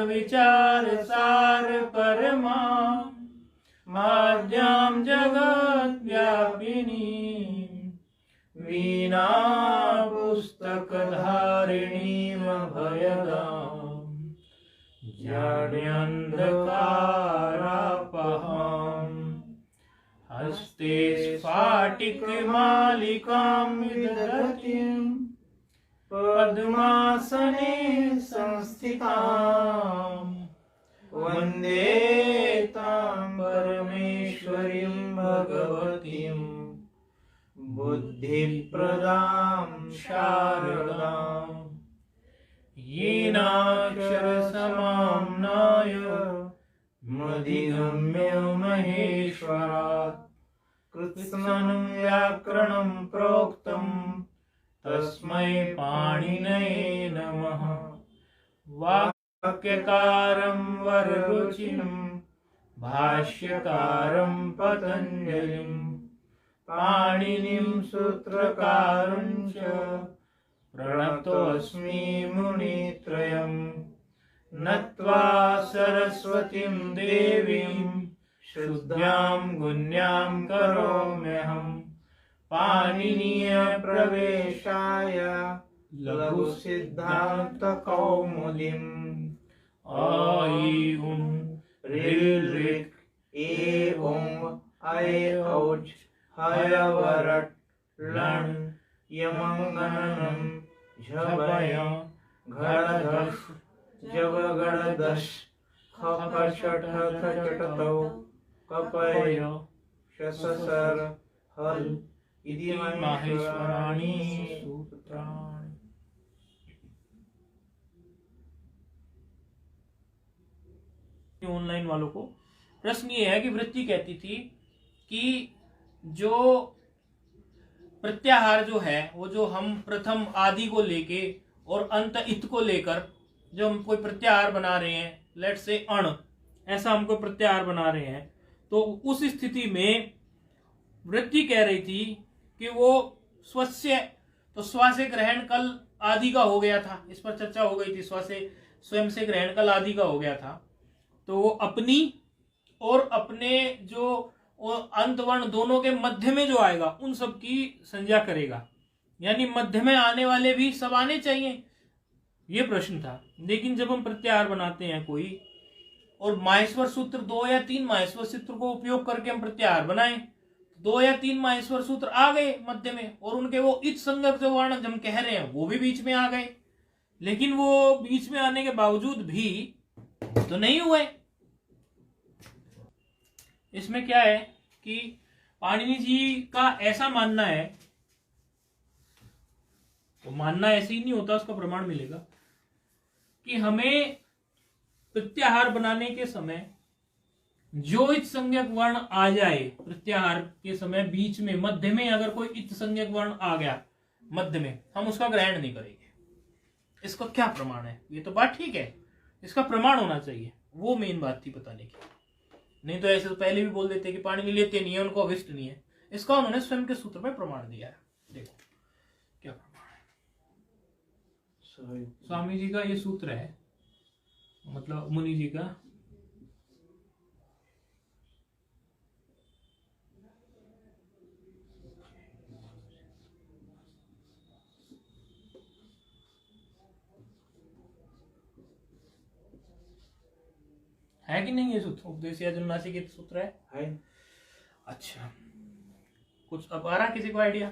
विचार सार परमा माद्यां जगत् व्यापिनी वीणा पुस्तक धारिणीम भयदां जाड्यन्धकारापहाम् हस्ते स्फाटिकमालिकां विदधतीं पद्मासने संस्थितां वन्दे तां परमेश्वरीं भगवतीं बुद्धिप्रदां शारदाम् येनाक्षरसमाम्नाय मधिगम्य महेश्वरात् कृत्स्नं व्याकरणं प्रोक्तं तस्मै पाणिनये नमः। वाक्यकारं वररुचिं भाष्यकारं पतञ्जलिं पाणिनिं सूत्रकारं च प्रणतोऽस्मि मुनित्रयम् नत्वा सरस्वतीं देवीं शुद्धां गुण्यां करोम्यहम् पाणिनीयप्रवेशाय लघुसिद्धान्तकौमुदीम् ऐ ऋ ऋक् ए ॐ ऐ औच् हयवरट् लण् यमगणनं झभय घड़धस् जवगणदश खपचटथचटतौ कपय शससर हल इति माहेश्वराणि सूत्राणि। ऑनलाइन वालों को प्रश्न ये है कि वृत्ति कहती थी कि जो प्रत्याहार जो है वो जो हम प्रथम आदि को लेके और अंत इत को लेकर जो हम कोई प्रत्याहार बना रहे हैं, लेट से अण, ऐसा हम कोई प्रत्याहार बना रहे हैं, तो उस स्थिति में वृत्ति कह रही थी कि वो स्वस्य, तो स्व से ग्रहण कल आदि का हो गया था, इस पर चर्चा हो गई थी, स्व से स्वयं से ग्रहण कल आदि का हो गया था, तो वो अपनी और अपने जो अंत वर्ण दोनों के मध्य में जो आएगा उन सब की संज्ञा करेगा, यानी मध्य में आने वाले भी सब आने चाहिए, ये प्रश्न था। लेकिन जब हम प्रत्याहार बनाते हैं कोई और माहेश्वर सूत्र 2 या 3 माहेश्वर सूत्र को उपयोग करके हम प्रत्याहार बनाएं, 2 या 3 माहेश्वर सूत्र आ गए मध्य में और उनके वो इत संगत जो वर्ण हम कह रहे हैं वो भी बीच में आ गए, लेकिन वो बीच में आने के बावजूद भी तो नहीं हुए। इसमें क्या है कि पाणिनि जी का ऐसा मानना है, तो मानना ऐसे ही नहीं होता, उसका प्रमाण मिलेगा कि हमें प्रत्याहार बनाने के समय जो इत संज्ञक वर्ण आ जाए, प्रत्याहार के समय बीच में मध्य में अगर कोई इत संज्ञक वर्ण आ गया मध्य में, हम उसका ग्रहण नहीं करेंगे। इसका क्या प्रमाण है? ये तो बात ठीक है, इसका प्रमाण होना चाहिए, वो मेन बात थी बताने की। नहीं तो ऐसे तो पहले भी बोल देते कि पाणिनि लेते नहीं है, उनको अभिष्ट नहीं है। इसका उन्होंने स्वयं के सूत्र में प्रमाण दिया है। देखो क्या प्रमाण है। स्वामी जी का ये सूत्र है, मतलब मुनि जी का, है कि नहीं ये सूत्र? उपदेशिया जन्नासी के सूत्र है। अच्छा, कुछ अब आ रहा किसी को आइडिया?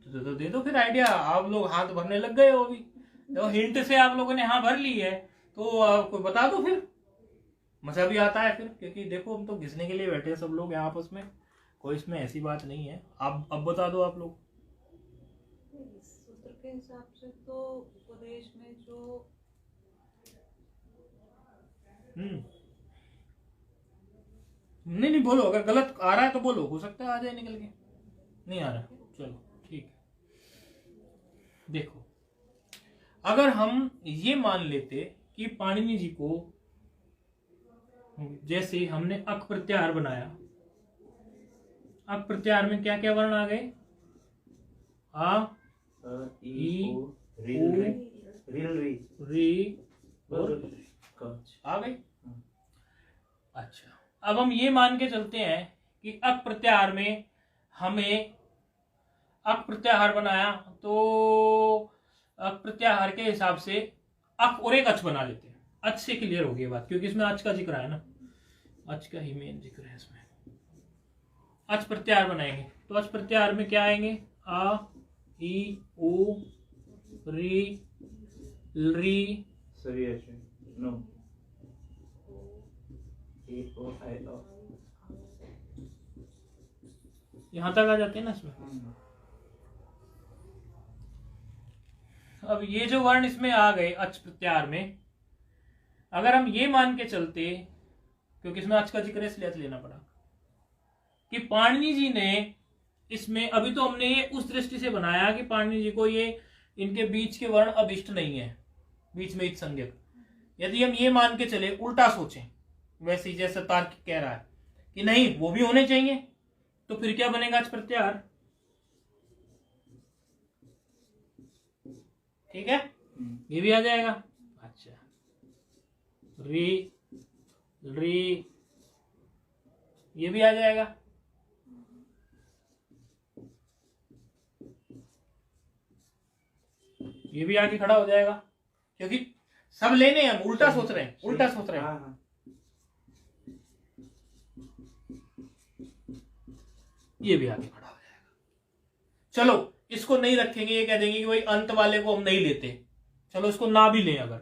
तो दे दो फिर आइडिया। आप लोग हाथ भरने लग गए हो अभी, तो हिंट से आप लोगों ने हाँ भर ली है, तो कोई बता दो फिर, मजा भी आता है फिर, क्योंकि देखो हम तो घिसने के लिए बैठे हैं सब लोग यहाँ आपस में, कोई इसमें ऐसी बात नहीं है। आप अब बता दो आप लोग। सूत्र के हिसाब से तो उपदेश में जो नहीं बोलो, अगर गलत आ रहा है तो बोलो, हो सकता है आ जाए निकल के। नहीं आ रहा, चलो ठीक है। देखो, अगर हम ये मान लेते कि पाणिनि जी को, जैसे हमने अक प्रत्याहार बनाया, अक प्रत्याहार में क्या क्या वर्ण आ गए? आ, ई, उ, री, आ गई। अच्छा, अब हम ये मान के चलते हैं कि अक प्रत्याहार में हमें अक प्रत्याहार बनाया, तो अक प्रत्याहार के हिसाब से अक और एक अच बना लेते हैं। अच से क्लियर हो गई बात, क्योंकि इसमें अच का जिक्र है ना, अच का ही मेन जिक्र है इसमें। अच प्रत्याहार बनाएंगे तो अच प्रत्याहार में क्या आएंगे? आ, ई, उ, री, री, सभी ऐसे नो ए ओ आई ओ, यहां तक आ जाते हैं ना इसमें। अब ये जो वर्ण इसमें आ गए अच प्रत्याहार में, अगर हम ये मान के चलते, क्योंकि इसमें अच का जिक्र है इसलिए अच लेना पड़ा, कि पाणिनि जी ने इसमें, अभी तो हमने ये उस दृष्टि से बनाया कि पाणिनि जी को ये इनके बीच के वर्ण अभिष्ट नहीं है, बीच में इत संज्ञक। यदि हम ये मान के चले, उल्टा सोचें, वैसे ही जैसा तार्किक कह रहा है कि नहीं वो भी होने चाहिए, तो फिर क्या बनेगा अच प्रत्याहार? ठीक है, ये भी आ जाएगा। अच्छा, री, री, ये भी आ जाएगा। ये भी आके खड़ा हो जाएगा, क्योंकि सब लेने हैं, हम उल्टा सोच रहे हैं, उल्टा सोच रहे हैं। ये भी आगे खड़ा हो जाएगा। चलो इसको नहीं रखेंगे, ये कह देंगे कि भाई अंत वाले को हम नहीं लेते, चलो इसको ना भी लें। अगर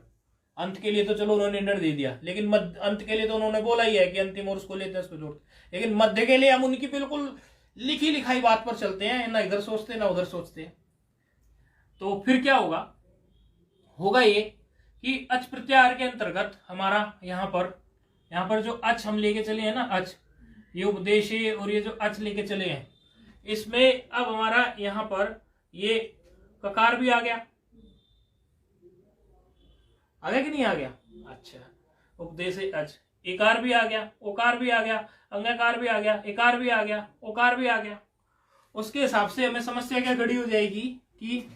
अंत के लिए तो चलो उन्होंने निर्णय दे दिया, लेकिन मध्य अंत के लिए तो उन्होंने बोला ही है कि अंतिम और उसको लेते हैं, उसको जोड़ते, लेकिन मध्य के लिए हम उनकी बिल्कुल लिखी लिखाई बात पर चलते हैं, ना इधर सोचते ना उधर सोचते। तो फिर क्या होगा? होगा ये कि अच प्रत्याहार के अंतर्गत हमारा यहाँ पर जो अच हम लेके चले हैं ना, अच, ये उपदेश और ये जो अच लेके चले हैं, इसमें अब हमारा यहाँ पर ये ककार भी आ गया कि नहीं आ गया? अच्छा, उपदेश अच, एकार भी आ गया, ओकार भी आ गया, अंगकार भी आ गया, एकार भी आ गया, ओकार भी आ गया। उसके हिसाब से हमें समस्या क्या खड़ी हो जाएगी कि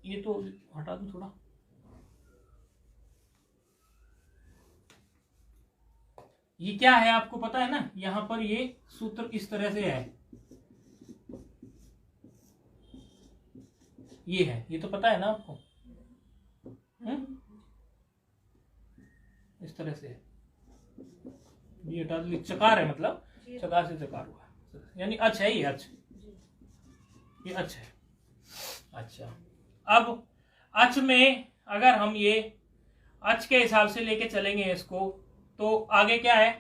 ये तो हटा दूं थोड़ा, ये क्या है आपको पता है ना, यहां पर ये सूत्र इस तरह से है, ये है, ये तो पता है ना आपको, इस तरह से है, ये हटा दो, चकार है, मतलब चकार से चकार हुआ, यानी अच है, ये अच, ये अच है। अच्छा, अब अच में अगर हम ये अच के हिसाब से लेके चलेंगे इसको, तो आगे क्या है?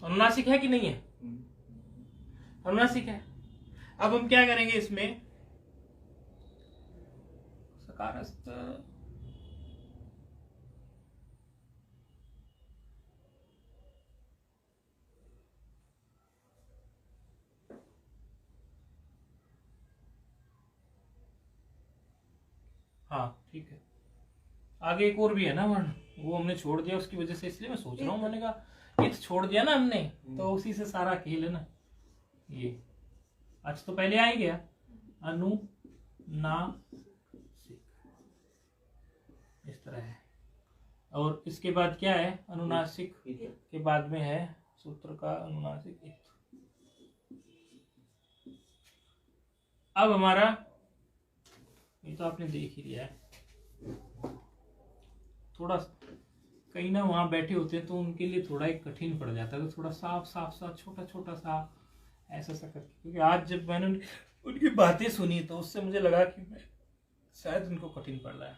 अनुनासिक है कि नहीं है? अनुनासिक है। अब हम क्या करेंगे इसमें? सकारस्थ, हाँ ठीक है, आगे एक और भी है ना वर्ण, वो हमने छोड़ दिया उसकी वजह से, इसलिए मैं सोच रहा हूँ, मैंने कहा ये तो छोड़ दिया ना हमने, तो उसी से सारा खेल है ना ये। अच्छा, तो पहले आ ही गया अनुनासिक, इस तरह है, और इसके बाद क्या है? अनुनासिक के बाद में है सूत्र का अनुनासिक इत। अब हमारा ये तो आपने देख ही लिया है, थोड़ा कहीं ना वहां बैठे होते हैं तो उनके लिए थोड़ा एक कठिन पड़ जाता है, तो थोड़ा साफ साफ सा छोटा छोटा सा ऐसा सा करके, क्योंकि आज जब मैंने उनकी बातें सुनी तो उससे मुझे लगा कि शायद उनको कठिन पड़ रहा है।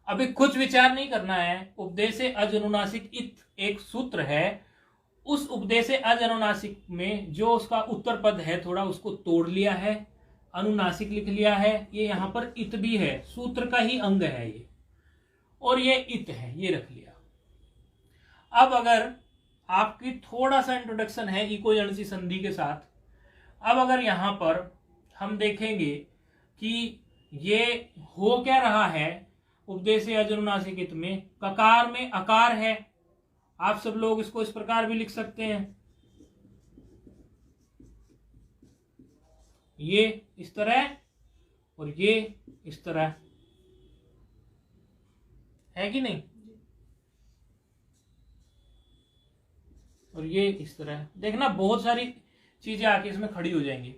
अभी कुछ विचार नहीं करना है। उपदेश अज अनुनासिक इत एक सूत्र है, उस उपदेश अज अनुनासिक में जो उसका उत्तर पद है थोड़ा उसको तोड़ लिया है, अनुनासिक लिख लिया है, ये यहाँ पर इत भी है, सूत्र का ही अंग है ये, और ये इत है, ये रख लिया। अब अगर आपकी थोड़ा सा इंट्रोडक्शन है इको जणसी संधि के साथ, अब अगर यहाँ पर हम देखेंगे कि ये हो क्या रहा है, उपदेश अज अनुनासिक इत में ककार में अकार है आप सब लोग इसको इस प्रकार भी लिख सकते हैं, ये इस तरह और ये इस तरह, है कि नहीं, और ये इस तरह। देखना बहुत सारी चीजें आके इसमें खड़ी हो जाएंगी।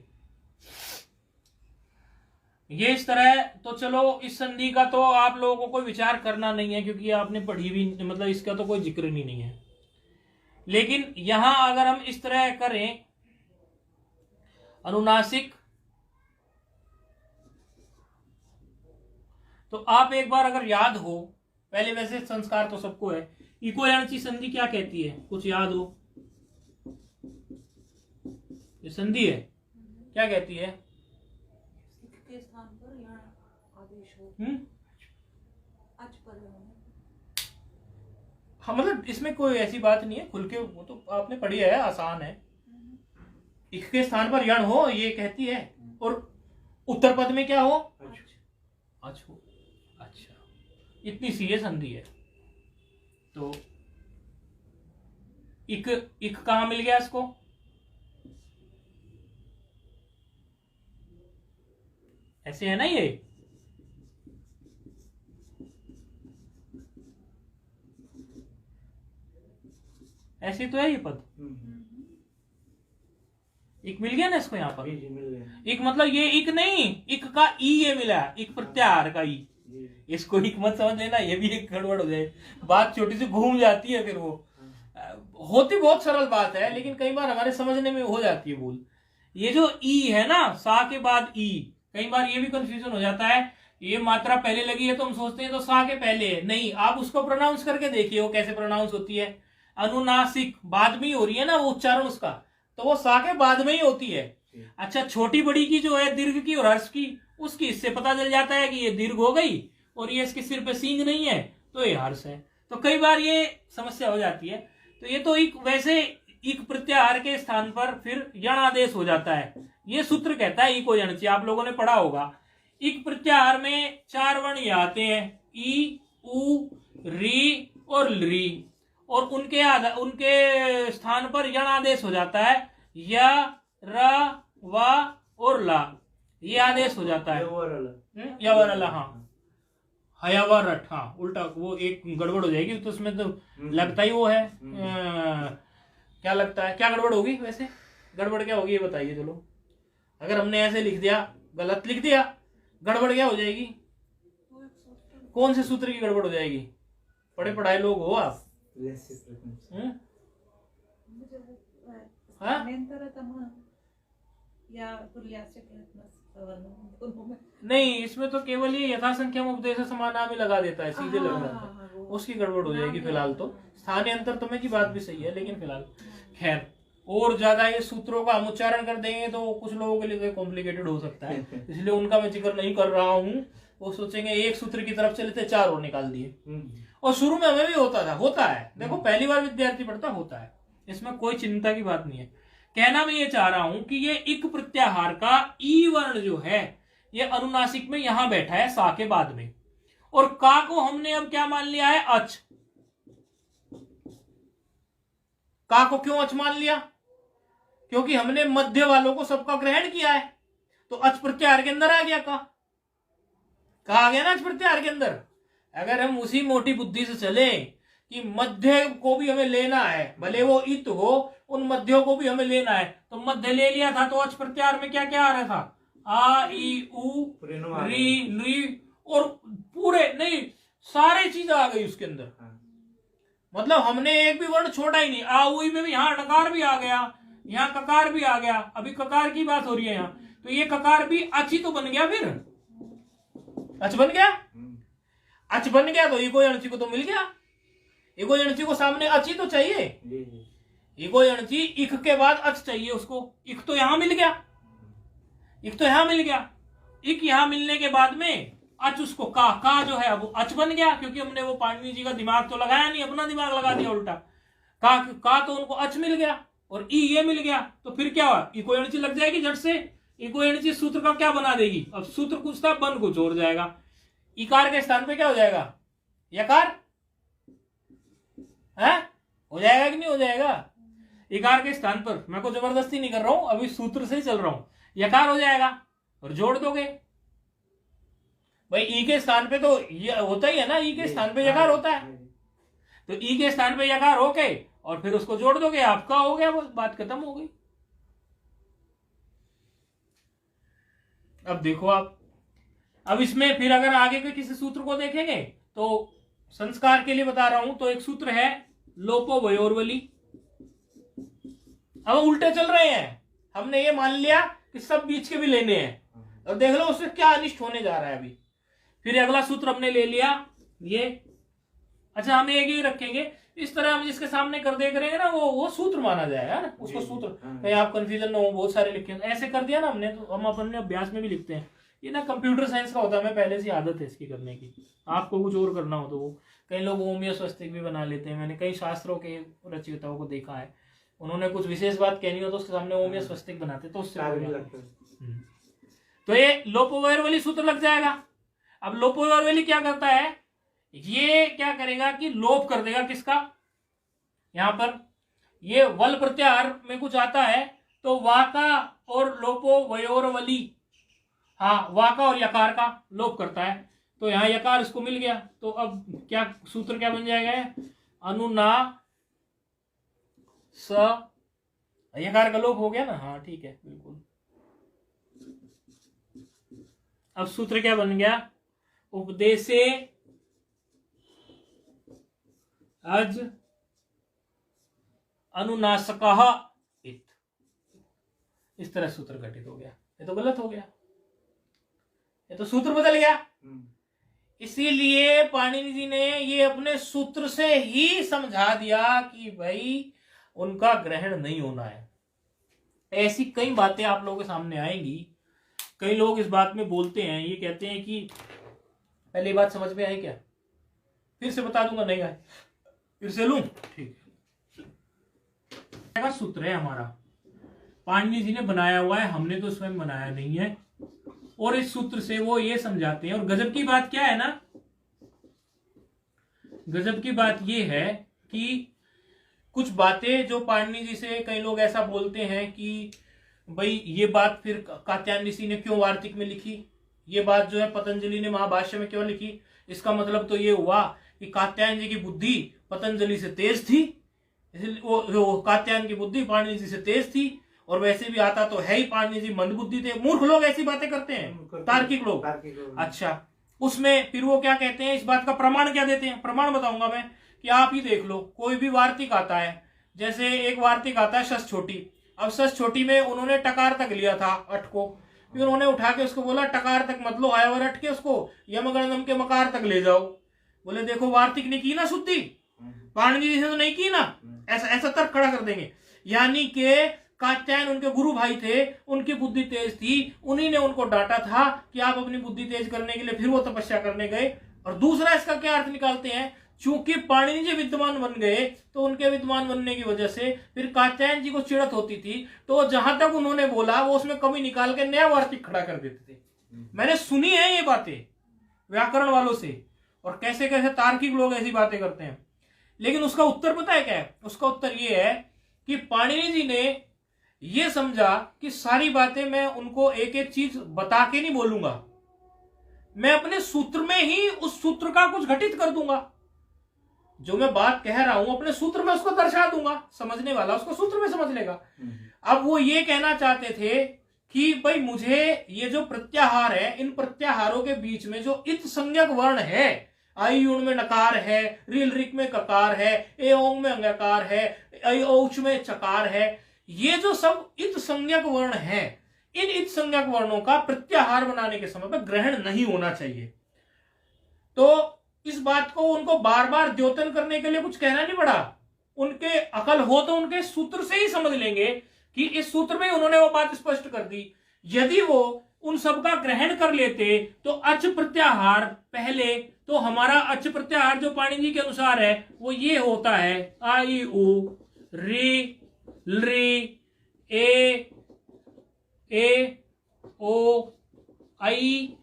ये इस तरह। तो चलो इस संधि का तो आप लोगों को कोई विचार करना नहीं है, क्योंकि आपने पढ़ी भी, मतलब इसका तो कोई जिक्र नहीं है। लेकिन यहां अगर हम इस तरह करें, अनुनासिक, तो आप एक बार अगर याद हो, पहले वैसे संस्कार तो सबको है, इको यानी संधि क्या कहती है, कुछ याद हो? ये संधि है, क्या कहती है? के स्थान पर यहाँ आदेश हो, अच पर होना। हाँ, मतलब इसमें कोई ऐसी बात नहीं है, खुल के वो तो आपने पढ़ी है, आसान है। इक के स्थान पर यण हो, ये कहती है, और उत्तर पद में क्या हो? अच हो। अच्छा, इतनी सी ये संधि है। तो इक इक कहां मिल गया इसको? ऐसे है ना ये, ऐसे तो है ये पद। इक मिल गया ना इसको यहाँ पर। जी, मिल गया। इक मतलब ये इक नहीं, इक का ई ये मिला, इक प्रत्याहार का ई। इसको इक मत समझ लेना, ये भी एक गड़बड़ हो जाए, बात छोटी सी घूम जाती है। फिर वो होती बहुत सरल बात है, लेकिन कई बार हमारे समझने में हो जाती है भूल। ये जो ई है ना, सा के बाद ई, कई बार ये भी कंफ्यूजन हो जाता है। ये मात्रा पहले लगी है तो हम सोचते हैं तो सा के पहले है, नहीं, आप उसको प्रोनाउंस करके देखिए वो कैसे प्रोनाउंस होती है। अनुनासिक बाद में ही हो रही है ना वो उच्चारण उसका, तो वो सा के बाद में ही होती है। अच्छा, छोटी बड़ी की जो है दीर्घ की और हर्ष की, उसकी इससे पता चल जाता है कि ये दीर्घ हो गई और ये इसके सिर पे सींग नहीं है तो ये हर्ष है। तो कई बार ये समस्या हो जाती है। तो ये तो एक वैसे इक प्रत्याहार के स्थान पर फिर यण आदेश हो जाता है। ये सूत्र कहता है इको यणची, आप लोगों ने पढ़ा होगा। इक प्रत्याहार में 4 वर्ण ये आते हैं, ई, उ, री और ली, और उनके स्थान पर यण आदेश हो जाता है, या, र, व और ला, ये आदेश हो जाता है। या वर अला, हाँ, हयावा रट, हाँ, उल्टा वो एक गड़बड़ हो जाएगी तो उसमें तो लगता ही वो है। क्या लगता है, क्या गड़बड़ होगी? वैसे गड़बड़ क्या होगी ये बताइए। चलो, अगर हमने ऐसे लिख दिया, गलत लिख दिया, गड़बड़ क्या हो जाएगी? कौन से सूत्र की गड़बड़ हो जाएगी? पढ़े पढ़ाए लोग हो आप? नहीं, इसमें तो केवल ये यथासंख्या उपदेश समानाम ही लगा देता है, सीधे लग जाता है, उसकी गड़बड़ हो जाएगी फिलहाल। तो स्थानीय अंतर तुम्हें की बात भी सही है, लेकिन फिलहाल खैर, और ज्यादा ये सूत्रों का हम उच्चारण कर देंगे तो कुछ लोगों के लिए कॉम्प्लिकेटेड हो सकता है, इसलिए उनका मैं जिक्र नहीं कर रहा हूँ। वो सोचेंगे एक सूत्र की तरफ चले थे, 4 और निकाल दिए। और शुरू में हमें भी होता है, देखो पहली बार विद्यार्थी पढ़ता होता है, इसमें कोई चिंता की बात नहीं है। कहना मैं ये चाह रहा हूं कि ये इक प्रत्याहार का ई वर्ण जो है, ये अनुनासिक में यहां बैठा है सा के बाद में, और का को हमने अब क्या मान लिया है? अच। का को क्यों अच मान लिया? क्योंकि हमने मध्य वालों को सबका ग्रहण किया है, तो अच प्रत्याहार के अंदर आ गया का आ गया ना अच प्रत्याहार के अंदर। अगर हम उसी मोटी बुद्धि से चले कि मध्य को भी हमें लेना है, भले वो इत हो, उन मध्यों को भी हमें लेना है, तो मध्य ले लिया था तो अच प्रत्याहार में क्या क्या आ रहा था? आ, ई, उ, री, ली, और पूरे नहीं सारे चीज आ गई उसके अंदर। मतलब हमने एक भी वर्ण छोड़ा ही नहीं। आ, उ में भी यहाँ डकार भी आ गया, यहाँ ककार भी आ गया, अभी ककार की बात हो रही है यहाँ, तो ये ककार भी अच ही तो बन गया। फिर अच बन गया, अच बन गया तो इको यणची को तो मिल गया। इको यणची को सामने अच ही तो चाहिए, इको यणची इक के बाद अच चाहिए उसको। इक तो यहां मिल गया, इक तो यहां मिल गया, इक यहां मिलने के बाद में अच उसको का जो है अब अच बन गया, क्योंकि हमने वो पाणिनि जी का दिमाग तो लगाया नहीं, अपना दिमाग लगा दिया उल्टा। का तो उनको अच मिल गया और ई ये मिल गया, तो फिर क्या हुआ? इको यणची लग जाएगी झट से। इको यणची सूत्र का क्या बना देगी? अब सूत्र कुछ था, बन कुछ और जाएगा। इकार के स्थान पे क्या हो जाएगा? यकार है, हो जाएगा कि नहीं हो जाएगा? इकार के स्थान पर, मैं को जबरदस्ती नहीं कर रहा हूं, अभी सूत्र से ही चल रहा हूं, यकार हो जाएगा और जोड़ दोगे भाई। ई के स्थान पे तो ये होता ही है ना, ई के स्थान पे यकार होता है, तो ई के स्थान पे यकार होके और फिर उसको जोड़ दोगे, आपका हो गया, बस बात खत्म हो गई। अब देखो आप, अब इसमें फिर अगर आगे के किसी सूत्र को देखेंगे तो संस्कार के लिए बता रहा हूं, तो एक सूत्र है लोपो वयोरवली। अब उल्टे चल रहे हैं, हमने ये मान लिया कि सब बीच के भी लेने हैं, और देख लो उससे क्या अनिष्ट होने जा रहा है अभी। फिर अगला सूत्र हमने ले लिया ये, अच्छा हम एक ही रखेंगे, इस तरह हम जिसके सामने कर दे करेंगे ना वो सूत्र माना जाएगा ना, उसको सूत्र, कहीं आप कंफ्यूजन ना हो, बहुत सारे लिखे ऐसे कर दिया ना हमने, तो हम अपने अभ्यास में भी लिखते हैं। ये ना कंप्यूटर साइंस का होता है, मैं पहले से आदत है इसकी करने की, आपको कुछ और करना हो तो वो कई लोग ओमियो स्वस्तिक भी बना लेते हैं, मैंने कई शास्त्रों के रचयिताओं को देखा है, उन्होंने कुछ विशेष बात कहनी हो तो उसके सामने ओमियो स्वस्तिक बनाते, तो उससे तो ये लोपोवैरवली सूत्र लग जाएगा। अब लोपोवैरवली क्या करता है, ये क्या करेगा कि लोप कर देगा किसका, यहां पर ये वल प्रत्याहार में कुछ आता है तो वाका और लोपो वयोरवली, हाँ वाका और यकार का लोप करता है, तो यहां यकार इसको मिल गया, तो अब क्या सूत्र क्या बन जाएगा, अनुना स, यकार का लोप हो गया ना, हाँ ठीक है बिल्कुल। अब सूत्र क्या बन गया, उपदेशे अज अनुनासकः इत, इस तरह सूत्र घटित हो गया। ये तो गलत हो गया, ये तो सूत्र बदल गया। इसीलिए पाणिनि जी ने ये अपने सूत्र से ही समझा दिया कि भाई उनका ग्रहण नहीं होना है। ऐसी कई बातें आप लोगों के सामने आएंगी, कई लोग इस बात में बोलते हैं, ये कहते हैं कि पहले बात समझ में आई क्या, फिर से बता दूंगा, नहीं आए फिर से लूं, ठीक है। सूत्र है हमारा, पाणिनि जी ने बनाया हुआ है, हमने तो स्वयं बनाया नहीं है, और इस सूत्र से वो ये समझाते हैं। और गजब की बात क्या है ना, गजब की बात ये है कि कुछ बातें जो पाणिनि जी से कई लोग ऐसा बोलते हैं कि भाई ये बात फिर कात्यायन ऋषि ने क्यों वार्तिक में लिखी, ये बात जो है पतंजलि ने महाभाष्य में क्यों लिखी, इसका मतलब तो ये हुआ कि कात्यायन जी की बुद्धि पतंजलि से तेज थी, इसलिए वो कात्यायन की बुद्धि पाणिनि जी से तेज थी, और वैसे भी आता तो है ही पाणिनि जी मंद बुद्धि थे। मूर्ख लोग ऐसी बातें करते हैं, तार्किक लोग। अच्छा, उसमें फिर वो क्या कहते हैं, इस बात का प्रमाण क्या देते हैं, प्रमाण बताऊंगा मैं कि आप ही देख लो। कोई भी वार्तिक आता है, जैसे एक वार्तिक आता है शस छोटी, अब शस छोटी में उन्होंने टकार तक लिया था अट को, फिर उन्होंने उठा के उसको बोला टकार तक मत लो, आयवर अट के उसको यमगणनम के मकार तक ले जाओ। बोले देखो वार्तिक ने की ना शुद्धि, पाणिनि जी से तो नहीं की ना, ऐसा ऐसा तर्क खड़ा कर देंगे। यानी कि कात्यायन उनके गुरु भाई थे, उनकी बुद्धि तेज थी, उन्हीं ने उनको डांटा था कि आप अपनी बुद्धि तेज करने के लिए, फिर वो तपस्या करने गए। और दूसरा इसका क्या अर्थ निकालते हैं, चूंकि पाणिनि जी विद्वान बन गए तो उनके विद्वान बनने की वजह से फिर कात्यायन जी को चिड़त होती थी, तो जहां तक उन्होंने बोला वो उसमें कमी निकाल के नया वार्तिक खड़ा कर देते थे। मैंने सुनी है ये बातें व्याकरण वालों से, और कैसे कैसे तार्किक लोग ऐसी बातें करते हैं। लेकिन उसका उत्तर पता है क्या है, उसका उत्तर ये है कि पाणिनि जी ने ये समझा कि सारी बातें मैं उनको एक एक चीज बता के नहीं बोलूंगा, मैं अपने सूत्र में ही उस सूत्र का कुछ घटित कर दूंगा। जो मैं बात कह रहा हूं अपने सूत्र में उसको दर्शा दूंगा, समझने वाला उसको सूत्र में समझ लेगा। अब वो ये कहना चाहते थे कि भाई मुझे ये जो प्रत्याहार है, इन प्रत्याहारों के बीच में जो इत संज्ञक वर्ण है, आई यूण में नकार है, रील रिक में ककार है, ए ओंग में अंगकार है, ऐ औच में चकार है, ये जो सब इत संज्ञक वर्ण है, इन इत संज्ञक वर्णों का प्रत्याहार बनाने के समय पर ग्रहण नहीं होना चाहिए। तो इस बात को उनको बार बार द्योतन करने के लिए कुछ कहना नहीं पड़ा, उनके अकल हो तो उनके सूत्र से ही समझ लेंगे कि इस सूत्र में उन्होंने वो बात स्पष्ट कर दी। यदि वो उन सब का ग्रहण कर लेते तो अच प्रत्याहार पहले, तो हमारा अच प्रत्याहार जो पाणिनि जी के अनुसार है वो ये होता है, आई उ रे रे ए ओ आई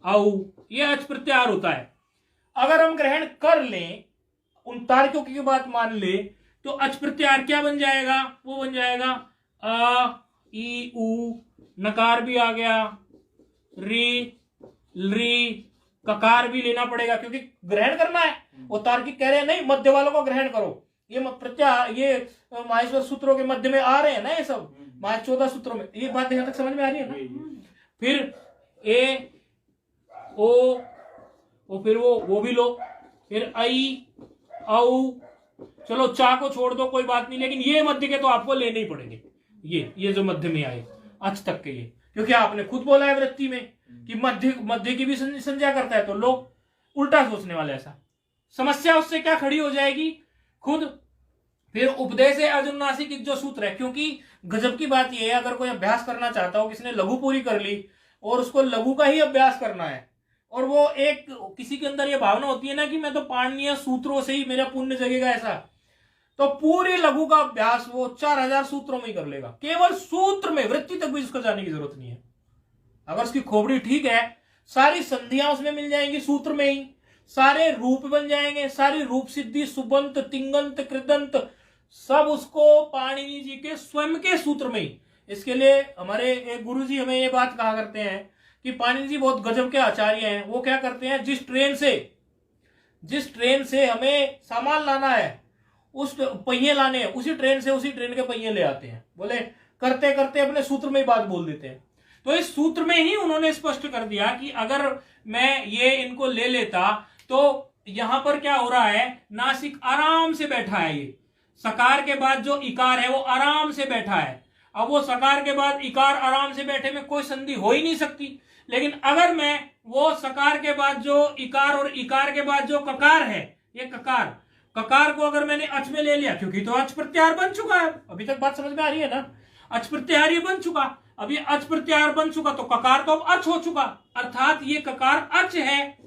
औ, ये अच प्रत्याहार होता है। अगर हम ग्रहण कर लें, उन तार्किकों की बात मान ले, तो अच प्रत्यार क्या बन जाएगा, वो बन जाएगा अ ई उ, नकार भी आ गया, री री, ककार भी लेना पड़ेगा क्योंकि ग्रहण करना है। वो तार्किक कह रहे हैं नहीं मध्य वालों को ग्रहण करो, ये प्रत्यार ये माहेश्वर सूत्रों के मध्य में आ रहे हैं ना, ये सब माहे 14 सूत्रों में, ये बात यहां तक समझ में आ रही है ना। फिर ए ओ फिर वो भी लो, फिर आई औ, चलो चा को छोड़ दो कोई बात नहीं, लेकिन ये मध्य के तो आपको लेने ही पड़ेंगे, ये जो मध्य में आए अच तक के, ये क्योंकि आपने खुद बोला है वृत्ति में कि मध्य की भी संज्ञा करता है, तो लोग उल्टा सोचने वाले, ऐसा समस्या उससे क्या खड़ी हो जाएगी खुद। फिर उपदेश अर्जुनासिक जो सूत्र है, क्योंकि गजब की बात यह है अगर कोई अभ्यास करना चाहता हो, किसी ने लघु पूरी कर ली और उसको लघु का ही अभ्यास करना है, और वो एक किसी के अंदर ये भावना होती है ना कि मैं तो पाणिनीय सूत्रों से ही मेरा पुण्य जगेगा, ऐसा तो पूरे लघु का अभ्यास वो 4000 सूत्रों में ही कर लेगा, केवल सूत्र में, वृत्ति तक भी उसको जाने की जरूरत नहीं है। अगर उसकी खोपड़ी ठीक है, सारी संधियां उसमें मिल जाएंगी सूत्र में ही, सारे रूप बन जाएंगे, सारी रूप सिद्धि सुबंत तिंगंत कृदंत सब उसको पाणिनि जी के स्वयं के सूत्र में ही। इसके लिए हमारे एक गुरु जी हमें ये बात कहा करते हैं कि पाणिनि जी बहुत गजब के आचार्य हैं। वो क्या करते हैं, जिस ट्रेन से हमें सामान लाना है, उस पहिए लाने हैं, उसी ट्रेन के पहिए ले आते हैं। बोले करते करते अपने सूत्र में ही बात बोल देते हैं। तो इस सूत्र में ही उन्होंने स्पष्ट कर दिया कि अगर मैं ये इनको ले लेता तो यहां पर क्या हो रहा है, नासिक आराम से बैठा है, ये सकार के बाद जो इकार है वो आराम से बैठा है। अब वो सकार के बाद इकार आराम से बैठे में कोई संधि हो ही नहीं सकती, लेकिन अगर मैं वो सकार के बाद जो इकार और इकार के बाद जो ककार है, ये ककार को अगर मैंने अच में ले लिया, क्योंकि तो अच प्रत्याहार बन चुका है, अभी तक बात समझ में आ रही है ना, अच प्रत्याहार ये बन चुका, अब ये अच प्रत्याहार बन चुका तो ककार तो अब अच हो चुका, अर्थात ये ककार अच है।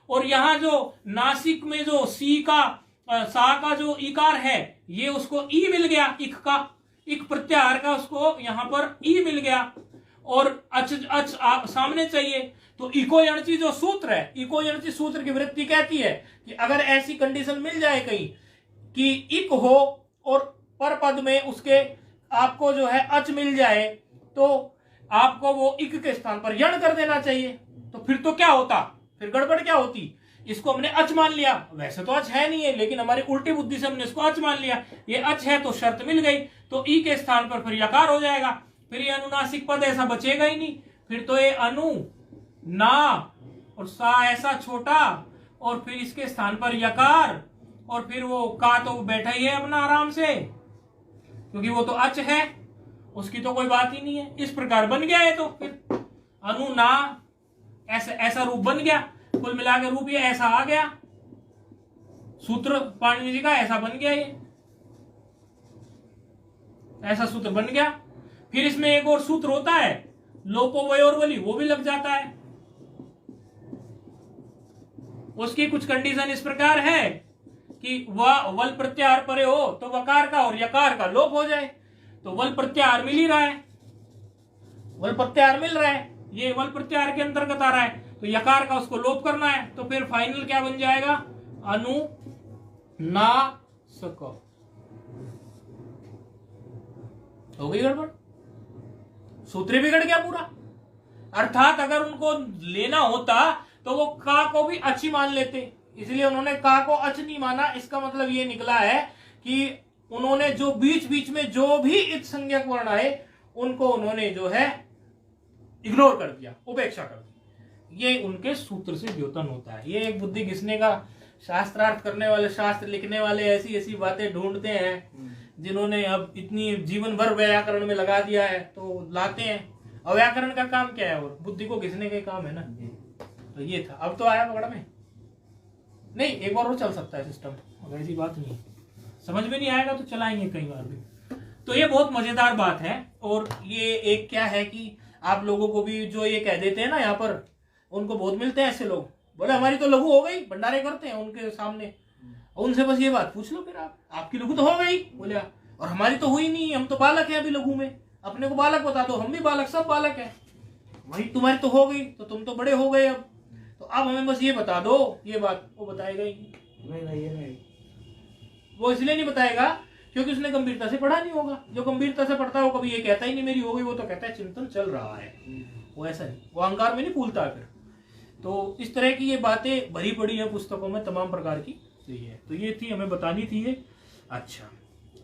और यहां जो नासिक में जो सा का जो इकार है, ये उसको ई मिल गया, इक प्रत्याहार का उसको यहां पर ई मिल गया, और अच सामने चाहिए। तो इको यणची जो सूत्र है, इको यणची सूत्र की वृत्ति कहती है कि अगर ऐसी कंडीशन मिल जाए कहीं कि इक हो और पर पद में उसके आपको जो है अच मिल जाए, तो आपको वो इक के स्थान पर यण कर देना चाहिए। तो फिर तो क्या होता, फिर गड़बड़ क्या होती, इसको हमने अच मान लिया, वैसे तो अच है नहीं है, लेकिन हमारी उल्टी बुद्धि से हमने इसको अच मान लिया, ये अच है तो शर्त मिल गई, तो ई के स्थान पर फिर यकार हो जाएगा, फिर ये अनुनासिक पद ऐसा बचेगा ही नहीं, फिर तो ये अनु ना और सा ऐसा छोटा, और फिर इसके स्थान पर यकार, और फिर वो का तो बैठा ही है अपना आराम से, क्योंकि वो तो अच है, उसकी तो कोई बात ही नहीं है। इस प्रकार बन गया है, तो फिर अनु ना ऐसा रूप बन गया, कुल मिला के रूप ये ऐसा आ गया, सूत्र पाणिनि जी का ऐसा बन गया, ये ऐसा सूत्र बन गया। फिर इसमें एक और सूत्र होता है लोपो वयोरवली, वो भी लग जाता है। उसकी कुछ कंडीशन इस प्रकार है कि वह वल प्रत्याहार परे हो तो वकार का और यकार का लोप हो जाए, तो वल प्रत्याहार मिल ही रहा है, वल प्रत्याहार मिल रहा है, ये वल प्रत्याहार के अंतर्गत आ रहा है, तो यकार का उसको लोप करना है, तो फिर फाइनल क्या बन जाएगा, अनु ना सक। हो गई गड़बड़, सूत्र बिगड़ गया पूरा। अर्थात अगर उनको लेना होता तो वो का को भी अच्छी मान लेते, इसलिए उन्होंने का को अच नहीं माना। इसका मतलब ये निकला है कि उन्होंने जो बीच बीच में जो भी इत संज्ञक वर्ण आए उनको उन्होंने जो है इग्नोर कर दिया, उपेक्षा कर दी। ये उनके सूत्र से द्योतन होता है। ये एक बुद्धि घिसने का, शास्त्रार्थ करने वाले, शास्त्र लिखने वाले ऐसी ऐसी बातें ढूंढते हैं जिन्होंने अब इतनी जीवन भर व्याकरण में लगा दिया है, तो लाते हैं। और व्याकरण का काम क्या है, और बुद्धि को घिसने का काम है ना। तो ये था, अब तो आया पकड़ में, नहीं एक बार और चल सकता है सिस्टम, अब ऐसी बात नहीं, समझ में नहीं आएगा तो चलाएंगे कई बार भी। तो ये बहुत मजेदार बात है। और ये एक क्या है कि आप लोगों को भी जो ये कह देते हैं ना यहाँ पर, उनको बहुत मिलते हैं ऐसे लोग, बोले हमारी तो लघु हो गई, भंडारे करते हैं उनके सामने, उनसे बस ये बात पूछ लो, फिर आपकी लघु तो हो गई, बोले और हमारी तो हुई नहीं, हम तो बालक है अभी लघु में, अपने को बालक बता दो, हम भी बालक, सब बालक है, वही तुम्हारी तो हो गई, तो तुम तो बड़े हो गए अब, तो अब हमें बस ये बता दो, ये बात वो बताएगा ही नहीं, ये नहीं, वो इसलिए नहीं बताएगा क्योंकि उसने गंभीरता से पढ़ा नहीं होगा। जो गंभीरता से पढ़ता है वो कभी ये कहता ही नहीं मेरी हो गई, वो तो कहता है चिंतन चल रहा है। वो ऐसा नहीं, वो अहंकार में नहीं फूलता फिर। तो इस तरह की ये बातें भरी पड़ी है पुस्तकों में तमाम प्रकार की। तो ये थी, हमें बतानी थी ये। अच्छा,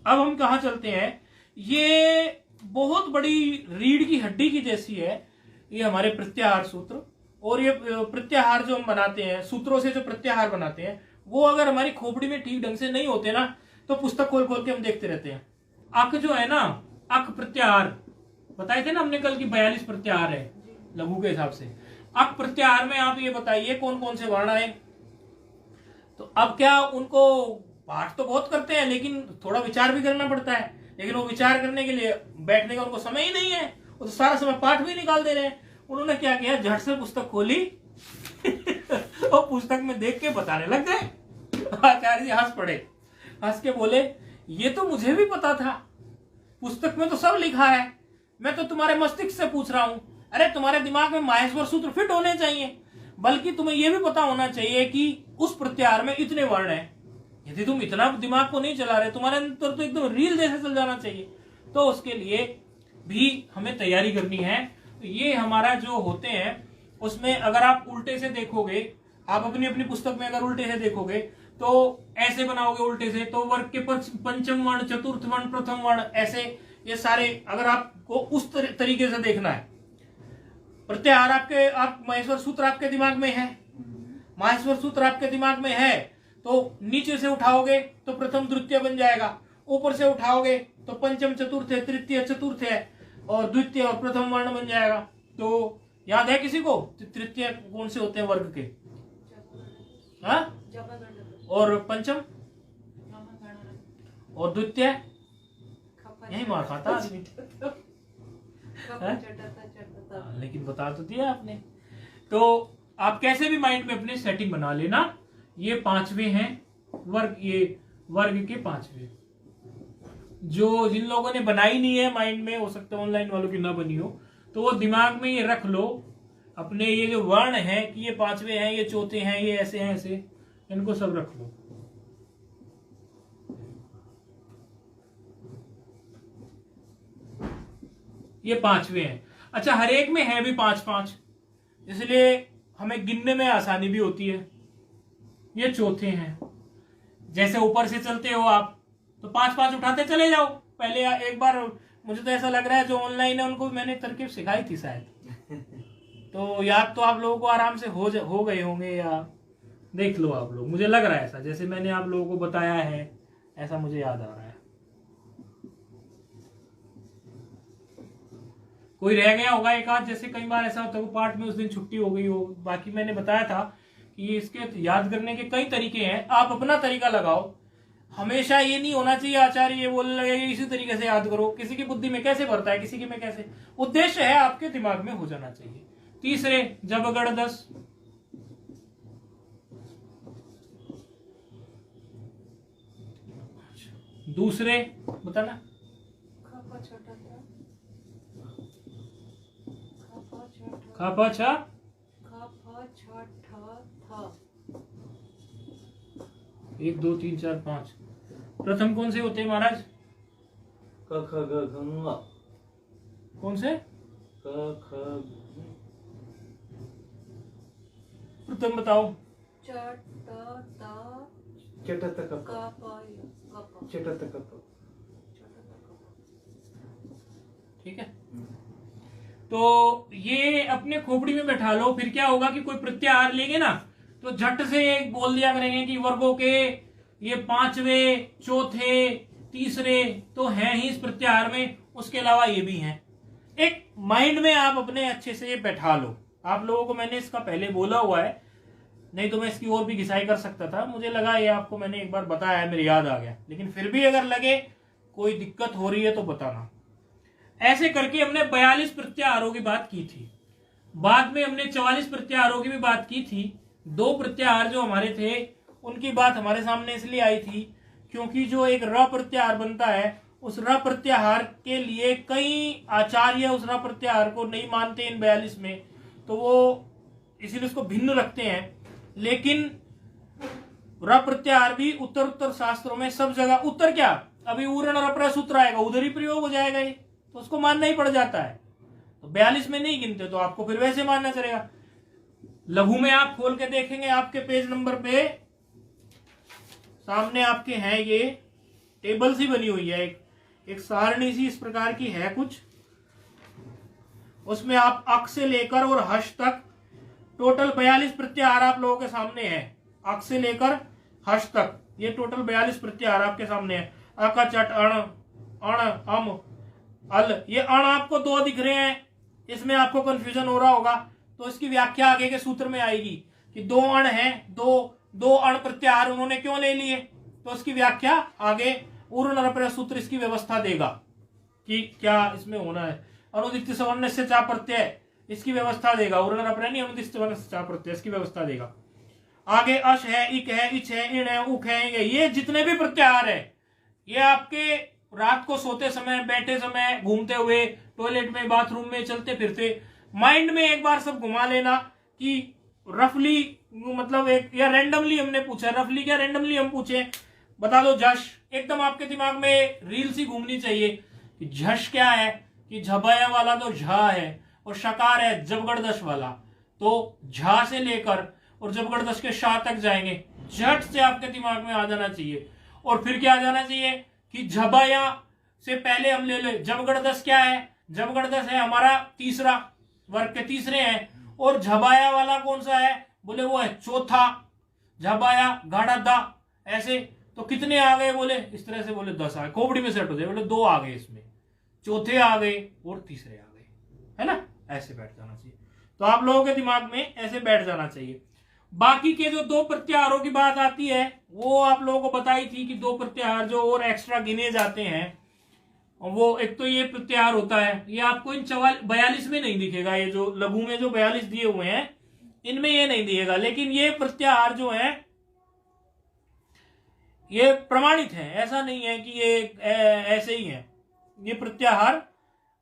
अब हम कहाँ चलते हैं। ये बहुत बड़ी रीढ़ की हड्डी की जैसी है ये हमारे प्रत्याहार सूत्र। और ये प्रत्याहार जो हम बनाते हैं, सूत्रों से जो प्रत्याहार बनाते हैं, वो अगर हमारी खोपड़ी में ठीक ढंग से नहीं होते ना तो पुस्तक खोल खोल के हम देखते रहते हैं। अक जो है ना, अक प्रत्याहार बताए थे ना हमने कल की 42 प्रत्याहार है लघु के हिसाब से। अक प्रत्याहार में आप ये बताइए कौन कौन से वर्ण आए। तो अब क्या उनको पाठ तो बहुत करते हैं लेकिन थोड़ा विचार भी करना पड़ता है, लेकिन वो विचार करने के लिए बैठने का उनको समय ही नहीं है, वो तो सारा समय पाठ भी निकाल दे रहे हैं। उन्होंने क्या किया, झट से पुस्तक खोली और पुस्तक में देख के बताने लग गए। आचार्य जी हंस पड़े, हंस के बोले ये तो मुझे भी पता था, पुस्तक में तो सब लिखा है, मैं तो तुम्हारे मस्तिष्क से पूछ रहा हूं। अरे तुम्हारे दिमाग में माहेश्वर सूत्र फिट होने चाहिए, बल्कि तुम्हें यह भी पता होना चाहिए कि उस प्रत्याहार में इतने वर्ण हैं। यदि तुम इतना दिमाग को नहीं चला रहे, तुम्हारे अंदर तो एकदम रील जैसे चल जाना चाहिए। तो उसके लिए भी हमें तैयारी करनी है। तो ये हमारा जो होते हैं उसमें अगर आप उल्टे से देखोगे, आप अपनी अपनी पुस्तक में अगर उल्टे से देखोगे तो ऐसे बनाओगे उल्टे से, तो वर्ग के पंचम वर्ण, चतुर्थ वर्ण, प्रथम वर्ण, ऐसे ये सारे अगर आपको उस तरीके से देखना है। प्रत्याहार आप माहेश्वर सूत्र आपके दिमाग में है, माहेश्वर सूत्र आपके दिमाग में है तो नीचे से उठाओगे तो प्रथम द्वितीय बन जाएगा, ऊपर से उठाओगे तो पंचम चतुर्थ है, तृतीय चतुर्थ है और द्वितीय और प्रथम वर्ण बन जाएगा। तो याद है किसी को तृतीय कौन से होते हैं वर्ग के? हाँ, और पंचम और द्वितीय यही मार खाता आदमी। लेकिन बता तो दिया आपने। तो आप कैसे भी माइंड में अपने सेटिंग बना लेना। ये पांचवे हैं वर्ग, ये वर्ग के पांचवे। जो जिन लोगों ने बनाई नहीं है माइंड में, हो सकता है ऑनलाइन वालों की ना बनी हो, तो वो दिमाग में ये रख लो अपने, ये जो वर्ण है कि ये पांचवे हैं, ये चौथे हैं, ये ऐसे हैं, ऐसे, इनको सब रख लो। ये पांचवे हैं। अच्छा, हर एक में है भी 5-5, इसलिए हमें गिनने में आसानी भी होती है। ये चौथे हैं। जैसे ऊपर से चलते हो आप तो 5-5 उठाते चले जाओ। पहले एक बार मुझे तो ऐसा लग रहा है जो ऑनलाइन है उनको मैंने तरकीब सिखाई थी शायद। तो याद तो आप लोगों को आराम से हो गए होंगे, या देख लो आप लोग। मुझे लग रहा है ऐसा, जैसे मैंने आप लोगों को बताया है ऐसा मुझे याद आ रहा है। कोई रह गया होगा एक आध, जैसे कई बार ऐसा होता है पाठ में उस दिन छुट्टी हो गई हो। बाकी मैंने बताया था कि इसके याद करने के कई तरीके हैं, आप अपना तरीका लगाओ। हमेशा ये नहीं होना चाहिए आचार्य ये बोलने लगे इसी तरीके से याद करो। किसी की बुद्धि में कैसे भरता है, किसी की में कैसे। उद्देश्य है आपके दिमाग में हो जाना चाहिए। तीसरे जबगढ़ 10, दूसरे बताना खा छ 1 2 3 4 5। प्रथम कौन से होते हैं महाराज? क ख ग घ ङ। कौन से? क ख प्रथम बताओ। चट त क चट त क। ठीक है, तो ये अपने खोपड़ी में बैठा लो। फिर क्या होगा कि कोई प्रत्याहार लेंगे ना तो झट से बोल दिया करेंगे कि वर्गों के ये पांचवे, चौथे, तीसरे तो हैं ही इस प्रत्याहार में, उसके अलावा ये भी हैं। एक माइंड में आप अपने अच्छे से ये बैठा लो। आप लोगों को मैंने इसका पहले बोला हुआ है, नहीं तो मैं इसकी और भी घिसाई कर सकता था। मुझे लगा ये आपको मैंने एक बार बताया है, मेरे याद आ गया। लेकिन फिर भी अगर लगे कोई दिक्कत हो रही है तो बताना। ऐसे करके हमने 42 प्रत्याहारों की बात की थी। बाद में हमने 44 प्रत्याहारों की भी बात की थी। 2 प्रत्याहार जो हमारे थे उनकी बात हमारे सामने इसलिए आई थी क्योंकि जो एक र प्रत्याहार बनता है उस र प्रत्याहार के लिए कई आचार्य उस र प्रत्याहार को नहीं मानते इन 42 में, तो वो इसीलिए उसको भिन्न रखते हैं। लेकिन र प्रत्याहार भी उत्तर शास्त्रों में सब जगह, उत्तर क्या, अभी उरण रपर सूत्र आएगा उधर ही प्रयोग हो जाएगा, ये तो उसको मानना ही पड़ जाता है। तो 42 में नहीं गिनते तो आपको फिर वैसे मानना चलेगा। लघु में आप खोल के देखेंगे, आपके पेज नंबर पे सामने आपके हैं, ये टेबल सी बनी हुई है, एक सारणी सी इस प्रकार की है कुछ, उसमें आप अक से लेकर और हश तक टोटल 42 प्रत्याहार आप लोगों के सामने है। अक से लेकर हश तक ये टोटल 42 प्रत्याहार आपके सामने है। अक चट अण अण अम अल, ये अण आपको 2 दिख रहे हैं, इसमें आपको कंफ्यूजन हो रहा होगा, तो इसकी व्याख्या आगे के सूत्र में आएगी कि 2 अण हैं, दो अण प्रत्याहार उन्होंने क्यों ले लिए, तो इसकी व्याख्या आगे उर्ण रपर सूत्र इसकी व्यवस्था देगा कि क्या इसमें होना है। अनुदित सवर्ण से चा प्रत्यय इसकी व्यवस्था देगा, उर्ण रपर नहीं, अनुदित सवर्ण से चा प्रत्यय इसकी व्यवस्था देगा। आगे अश है, इक है, इच है, इण है, उक है, ये जितने भी प्रत्याहार है, ये आपके रात को सोते समय, बैठे समय, घूमते हुए, टॉयलेट में, बाथरूम में, चलते फिरते, माइंड में एक बार सब घुमा लेना कि रफली, मतलब एक या रैंडमली हमने पूछा, रफली क्या रैंडमली हम पूछे, बता दो झश, एकदम आपके दिमाग में रील सी घूमनी चाहिए कि झश क्या है, कि झबाया वाला तो झा है और शकार है जबगड़दश वाला, तो झा से लेकर और जबगड़दश के शाह तक जाएंगे, झट से आपके दिमाग में आ जाना चाहिए। और फिर क्या आ जाना चाहिए कि झबाया से पहले हम ले ले जबगड़दश क्या है, जबगड़दश है हमारा तीसरा वर्ग के तीसरे हैं, और झबाया वाला कौन सा है, बोले वो है चौथा, झबाया गाढ़ा दा, ऐसे तो कितने आ गए, बोले इस तरह से, बोले 10 आ गए, खोपड़ी में सेट हो जाए, बोले 2 आ गए, इसमें चौथे आ गए और तीसरे आ गए, है ना, ऐसे बैठ जाना चाहिए। तो आप लोगों के दिमाग में ऐसे बैठ जाना चाहिए। बाकी के जो 2 प्रत्याहारों की बात आती है, वो आप लोगों को बताई थी कि 2 प्रत्याहार जो और एक्स्ट्रा गिने जाते हैं, वो एक तो ये प्रत्याहार होता है, ये आपको इन 42 में नहीं दिखेगा, ये जो लघु में जो 42 दिए हुए हैं इनमें ये नहीं दिखेगा, लेकिन ये प्रत्याहार जो है ये प्रमाणित है, ऐसा नहीं है कि ये ऐसे ही है, ये प्रत्याहार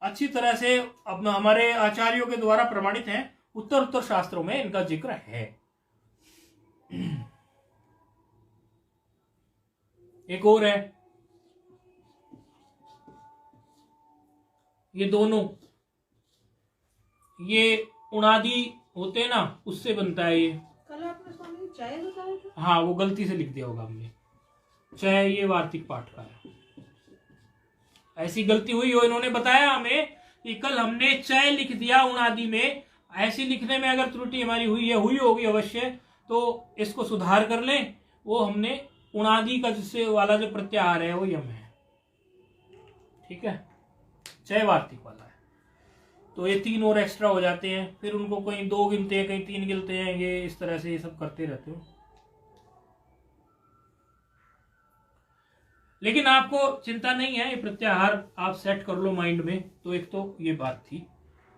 अच्छी तरह से अब हमारे आचार्यों के द्वारा प्रमाणित हैं, उत्तर शास्त्रों में इनका जिक्र है। एक और है, ये दोनों ये उणादि होते हैं ना, उससे बनता है ये। कल आपने स्वामी चाय बताया था, हाँ वो गलती से लिख दिया होगा हमने, चाहे ये वार्तिक पाठ का है, ऐसी गलती हुई हो, इन्होंने बताया हमें कि कल हमने चय लिख दिया उणादि में, ऐसी लिखने में अगर त्रुटि हमारी हुई है, हुई होगी अवश्य, तो इसको सुधार कर लें। वो हमने उणादि का जिससे वाला जो प्रत्याहार है वो यम है, ठीक है, चय वार्तिक वाला है, तो ये 3 और एक्स्ट्रा हो जाते हैं, फिर उनको कहीं 2 गिनते हैं, कहीं 3 गिनते हैं, ये इस तरह से ये सब करते रहते हो। लेकिन आपको चिंता नहीं है, ये प्रत्याहार आप सेट कर लो माइंड में। तो एक तो ये बात थी,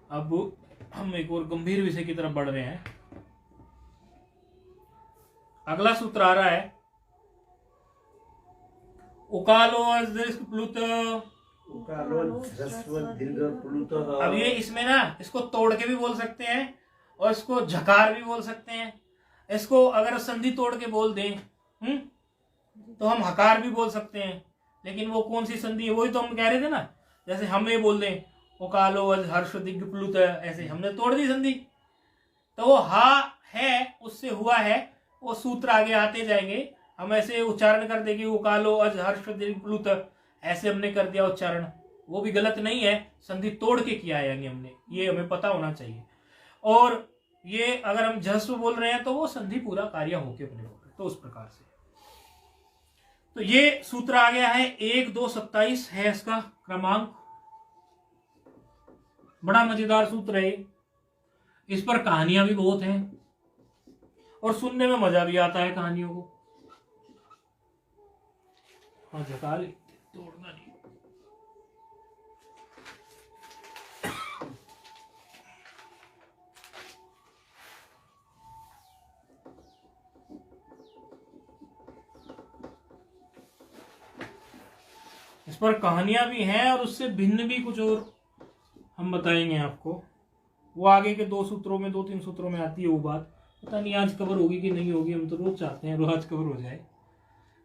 अब हम एक और गंभीर विषय की तरफ बढ़ रहे हैं। अगला सूत्र आ रहा है उकालो प्लुत। अब ये इसमें ना, इसको तोड़ के भी बोल सकते हैं और इसको झकार भी बोल सकते हैं। इसको अगर संधि तोड़ के बोल दें तो हम हकार भी बोल सकते हैं, लेकिन वो कौन सी संधि है, वही तो हम कह रहे थे ना, जैसे हम ये बोल दें उकालो हर्ष दिग्ग प्लुत, ऐसे हमने तोड़ दी संधि, तो वो हा है उससे हुआ है, वो सूत्र आगे आते जाएंगे, हम ऐसे उच्चारण कर देंगे उकालो अज हर्ष दिग्ग प्लुत, ऐसे हमने कर दिया उच्चारण, वो भी गलत नहीं है, संधि तोड़ के किया है हमने, ये हमें पता होना चाहिए। और ये अगर हम जस्व बोल रहे हैं तो वो संधि पूरा कार्य होके बने होगा, तो उस प्रकार से। तो ये सूत्र आ गया है 1, 2, 27 है इसका क्रमांक, बड़ा मजेदार सूत्र है। इस पर कहानियां भी बहुत हैं और सुनने में मजा भी आता है कहानियों को। हाँ झका ले, तोड़ना नहीं। इस पर कहानियां भी हैं और उससे भिन्न भी कुछ और हम बताएंगे आपको, वो आगे के 2 सूत्रों में, 2-3 सूत्रों में आती है वो बात, पता नहीं आज कवर होगी कि नहीं होगी, हम तो रोज चाहते हैं रोज कवर हो जाए।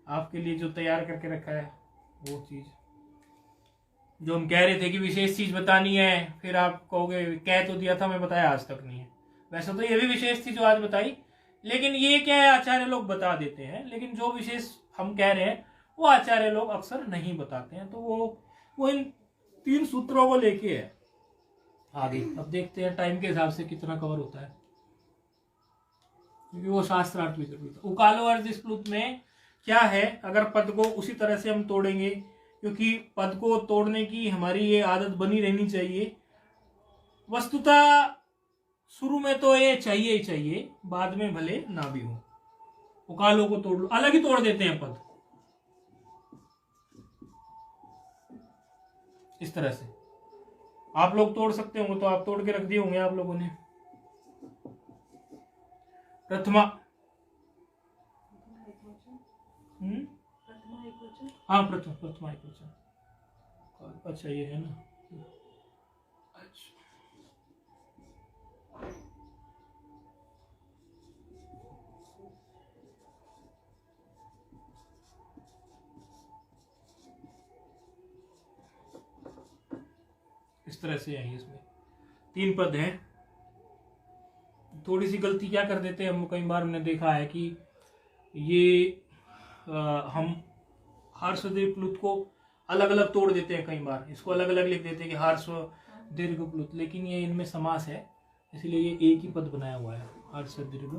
आपके लिए जो तैयार करके रखा है वो चीज, जो हम कह रहे थे कि विशेष चीज बतानी है, फिर आप कहोगे कह तो दिया था मैं, बताया आज तक नहीं है। वैसे तो ये भी विशेष थी जो आज बताई, लेकिन ये क्या है आचार्य लोग बता देते हैं, लेकिन जो विशेष हम कह रहे हैं वो आचार्य लोग अक्सर नहीं बताते हैं। तो वो इन 3 सूत्रों को लेके है आगे। अब देखते हैं टाइम के हिसाब से कितना कवर होता है, क्योंकि वो शास्त्रार्थ भी जरूरी था। उकालो अर्थ इस प्लुत में क्या है, अगर पद को उसी तरह से हम तोड़ेंगे, क्योंकि पद को तोड़ने की हमारी ये आदत बनी रहनी चाहिए। वस्तुतः शुरू में तो ये चाहिए ही चाहिए, बाद में भले ना भी हो। उकालों को तोड़ लो, अलग ही तोड़ देते हैं पद इस तरह से। आप लोग तोड़ सकते होंगे तो आप तोड़ के रख दिए होंगे आप लोगों ने। प्रथमा, हाँ प्रथमा एक वचन। अच्छा ये है ना, अच्छा इस तरह से है। इसमें 3 पद हैं। थोड़ी सी गलती क्या कर देते हैं हम, कई बार हमने देखा है कि ये हम हार्स्व दीर्घ प्लुत को अलग अलग तोड़ देते हैं। कई बार इसको अलग अलग लिख देते हैं कि हार्स्व दीर्घ प्लुत, लेकिन ये इनमें समास है, इसलिए ये एक ही पद बनाया हुआ है। हार्स्व दीर्घ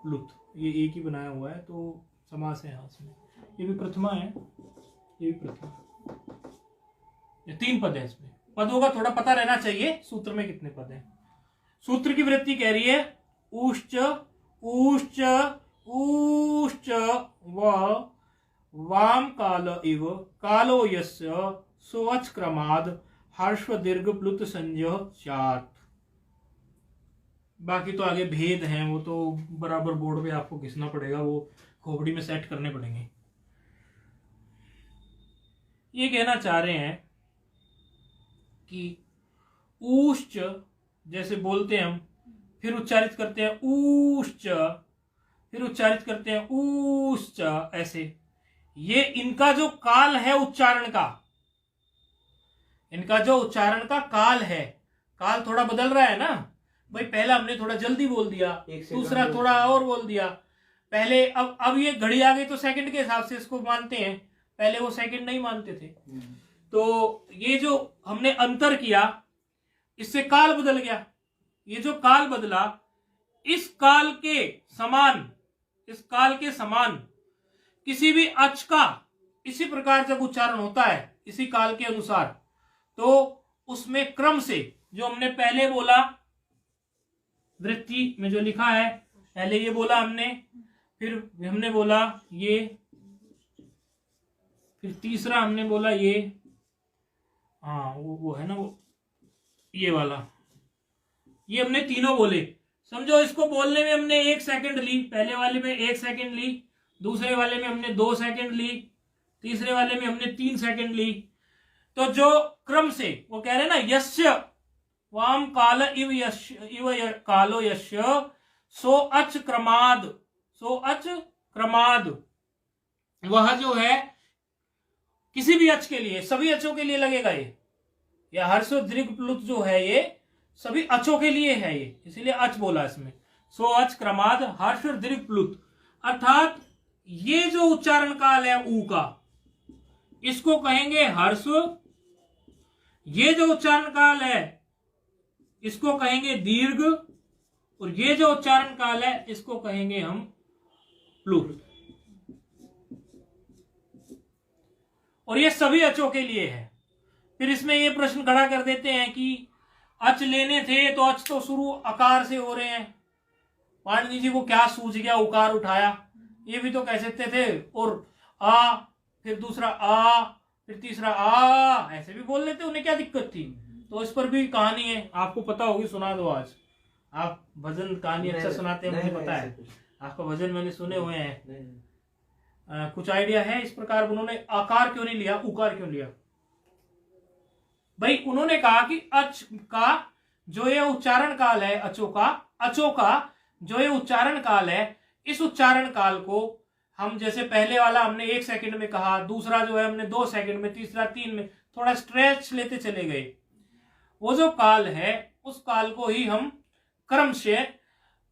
प्लुत ये एक ही बनाया हुआ है, तो समास है हाथ में। ये भी प्रथमा है, ये भी प्रथमा। ये 3 पद है। इसमें पदों का थोड़ा पता रहना चाहिए, सूत्र में कितने पद हैं। सूत्र की वृत्ति कह रही है ऊश्च ऊश्च ऊश्च व वाम काल इव कालो यस्य सोअच क्रमाद हर्ष दीर्घ प्लुत संजय चात। बाकी तो आगे भेद हैं, वो तो बराबर बोर्ड पे आपको घिसना पड़ेगा, वो खोपड़ी में सेट करने पड़ेंगे। ये कहना चाह रहे हैं कि ऊश्च जैसे बोलते हैं हम, फिर उच्चारित करते हैं ऊश्च, फिर उच्चारित करते हैं ऊश्च, ऐसे। ये इनका जो काल है उच्चारण का, इनका जो उच्चारण का काल है, काल थोड़ा बदल रहा है ना भाई। पहला हमने थोड़ा जल्दी बोल दिया, दूसरा थोड़ा और बोल दिया। पहले अब ये घड़ी आ गई तो सेकंड के हिसाब से इसको मानते हैं, पहले वो सेकंड नहीं मानते थे। तो ये जो हमने अंतर किया, इससे काल बदल गया। ये जो काल बदला, इस काल के समान, इस काल के समान किसी भी अच का इसी प्रकार जब उच्चारण होता है इसी काल के अनुसार, तो उसमें क्रम से जो हमने पहले बोला, वृत्ति में जो लिखा है, पहले ये बोला हमने, फिर हमने बोला ये, फिर तीसरा हमने बोला ये, हाँ वो है ना, वो ये वाला, ये हमने तीनों बोले। समझो इसको बोलने में हमने 1 सेकंड ली, पहले वाले में 1 सेकंड ली, दूसरे वाले में हमने 2 सेकंड ली, तीसरे वाले में हमने 3 सेकंड ली। तो जो क्रम से वो कह रहे हैं ना, यस्य वाम काल इव कालो यस्य सो अच क्रमाद, सो अच क्रमाद, वह जो है किसी भी अच के लिए, सभी अचों के लिए लगेगा ये। या हर्ष दीर्घ प्लुत जो है ये सभी अचों के लिए है ये, इसीलिए अच बोला इसमें। सो अच क्रमाद हर्ष दीर्घ प्लुत, अर्थात ये जो उच्चारण काल है ऊ का, इसको कहेंगे हर्ष। ये जो उच्चारण काल है इसको कहेंगे दीर्घ, और ये जो उच्चारण काल है इसको कहेंगे हम प्लुत। और ये सभी अचों के लिए है। फिर इसमें ये प्रश्न खड़ा कर देते हैं कि अच लेने थे तो अच तो शुरू अकार से हो रहे हैं, पाणिनि जी को क्या सूझ गया उकार उठाया, ये भी तो कह सकते थे। और आ, फिर दूसरा आ, फिर तीसरा आ, ऐसे भी बोल लेते, उन्हें क्या दिक्कत थी। तो इस पर भी कहानी है, आपको पता होगी, सुना दो आज। आप भजन कहानी अच्छा सुनाते हैं, मुझे पता है, आपका भजन मैंने सुने हुए हैं। कुछ आइडिया है इस प्रकार उन्होंने आकार क्यों नहीं लिया, उकार क्यों लिया? भाई उन्होंने कहा कि अच का जो ये उच्चारण काल है, अचों का जो ये उच्चारण काल है, इस उच्चारण काल को हम जैसे पहले वाला हमने 1 सेकंड में कहा, दूसरा जो है हमने 2 सेकंड में, तीसरा 3 में, थोड़ा स्ट्रेच लेते चले गए। वो जो काल है उस काल को ही हम क्रम से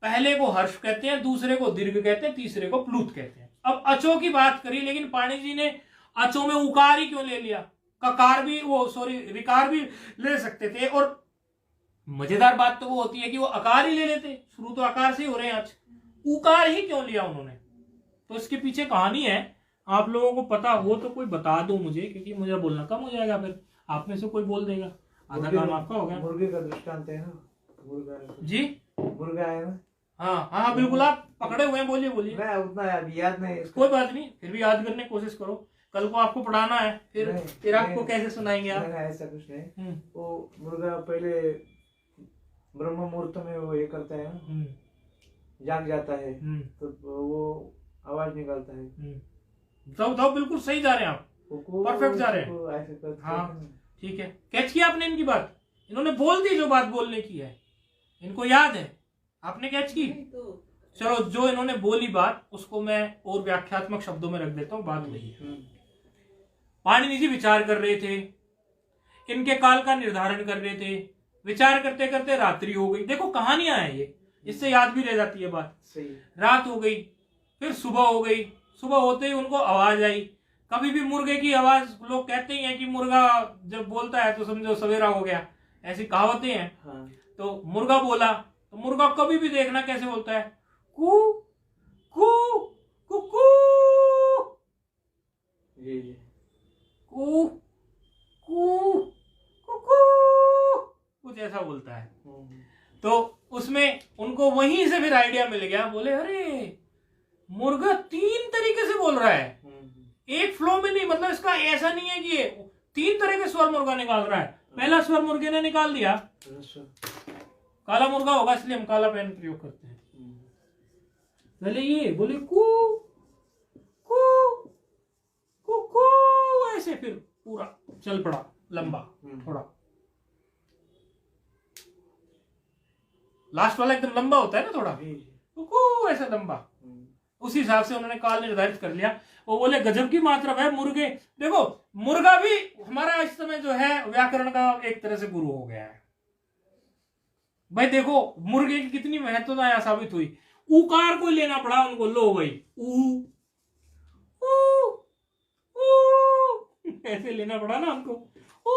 पहले को हर्ष कहते हैं, दूसरे को दीर्घ कहते हैं, तीसरे को प्लुत कहते हैं। अब अचो की बात करी, लेकिन पाणिनि जी ने अचो में उकार ही क्यों ले लिया? ककार भी विकार भी ले सकते थे। और मजेदार बात तो वो होती है कि वो अकार ही ले लेते, शुरू तो आकार से ही हो रहे हैं, आज उकार ही क्यों लिया उन्होंने? तो इसके पीछे कहानी है, आप लोगों को पता हो तो कोई बता दो मुझे, क्योंकि मुझे बोलना कम हो जाएगा, फिर आप में से कोई बोल देगा, आधा काम आपका हो गया। मुर्गे का दृष्टांत है ना, मुर्गा जी, मुर्गा है ना। हाँ हाँ बिल्कुल, आप पकड़े हुए हैं, बोलिए बोलिए। मैं उतना याद नहीं, कोई बात नहीं, फिर भी याद करने की कोशिश करो, कल को आपको पढ़ाना है, फिर आपको कैसे सुनाएंगे आप? ऐसा कुछ नहीं। वो मुर्गा पहले ब्रह्म मुहूर्त में वो ये करता है ना, जाग जाता है, तो वो आवाज निकालता है। तो बिल्कुल सही जा रहे हैं आप, परफेक्ट जा रहे हैं। हाँ ठीक है, कैच किया आपने इनकी बात, इन्होंने बोल दी जो बात बोलने की है, इनको याद है, आपने कैच की। चलो, जो इन्होंने बोली बात उसको मैं और व्याख्यात्मक शब्दों में रख देता हूँ। बात वही है, पाणिनि जी विचार कर रहे थे, इनके काल का निर्धारण कर रहे थे, विचार करते करते रात्रि हो गई। देखो कहानियां हैं ये, इससे याद भी रह जाती है बात। सही। रात हो गई, फिर सुबह हो गई, सुबह होते ही उनको आवाज आई। कभी भी मुर्गे की आवाज, लोग कहते ही हैं कि मुर्गा जब बोलता है तो समझो सवेरा हो गया, ऐसी कहावतें हैं। हाँ। तो मुर्गा बोला, तो मुर्गा कभी भी देखना कैसे बोलता है, कू कू कू कू कू कू कू, कुछ ऐसा बोलता है। तो उसमें उनको वहीं से फिर आइडिया मिल गया, बोले अरे मुर्गा 3 तरीके से बोल रहा है, एक फ्लो में नहीं, मतलब इसका ऐसा नहीं है कि 3 तरह के स्वर मुर्गा निकाल रहा है। पहला स्वर मुर्गे ने निकाल दिया, काला मुर्गा होगा इसलिए हम काला पेन प्रयोग करते हैं। पहले ये बोले कू कू कू कू, ऐसे फिर पूरा चल पड़ा लंबा, थोड़ा लास्ट वाला एकदम लंबा होता है ना थोड़ा, कू ऐसा लंबा, उसी हिसाब से उन्होंने काल निर्धारित कर लिया। वो बोले गजब की मात्रा है मुर्गे। देखो मुर्गा भी हमारा इस समय जो है व्याकरण का एक तरह से गुरु हो गया है भाई। देखो मुर्गे की कितनी महत्वता यहां साबित हुई। उकार को लेना पड़ा उनको, लो भाई ऊ ऊ ऊ ऐसे लेना पड़ा ना हमको, ऊ।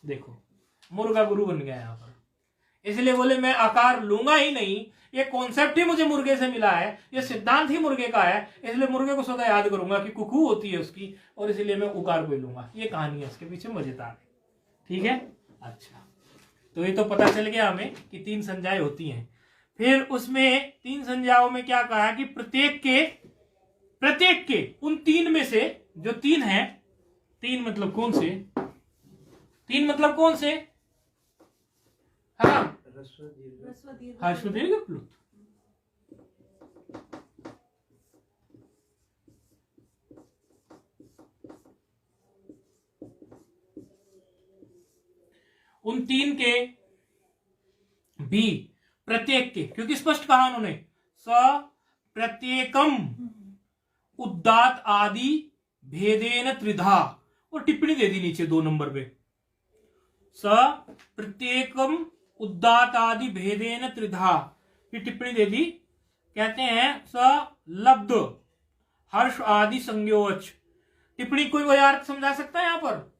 देखो मुर्गा गुरु बन गया यहां पर, इसलिए बोले मैं आकार लूंगा ही नहीं, ये कॉन्सेप्ट ही मुझे मुर्गे से मिला है, ये सिद्धांत ही मुर्गे का है, इसलिए मुर्गे को सदा याद करूंगा कि कुकू होती है उसकी, और इसलिए मैं उकार को लूंगा। ये कहानी है इसके पीछे, मजेदार है। ठीक है, अच्छा, तो ये तो पता चल गया हमें कि 3 संज्ञाएं होती हैं। फिर उसमें 3 संज्ञाओं में क्या कहा कि प्रत्येक के उन 3 में से जो 3 है, 3 मतलब कौन से, 3 मतलब कौन से, हाँ ह्रस्व दीर्घ प्लुत। उन 3 के भी प्रत्येक के, क्योंकि स्पष्ट कहा उन्होंने, स प्रत्येकम उदात्त आदि भेदेन त्रिधा, और टिप्पणी दे दी नीचे 2 नंबर पे, स प्रत्येकम उदात्त आदि भेदेन त्रिधा की टिप्पणी दे दी। कहते हैं स लब्ध हर्ष आदि संज्ञोच। टिप्पणी कोई वही अर्थ समझा सकता है यहां पर?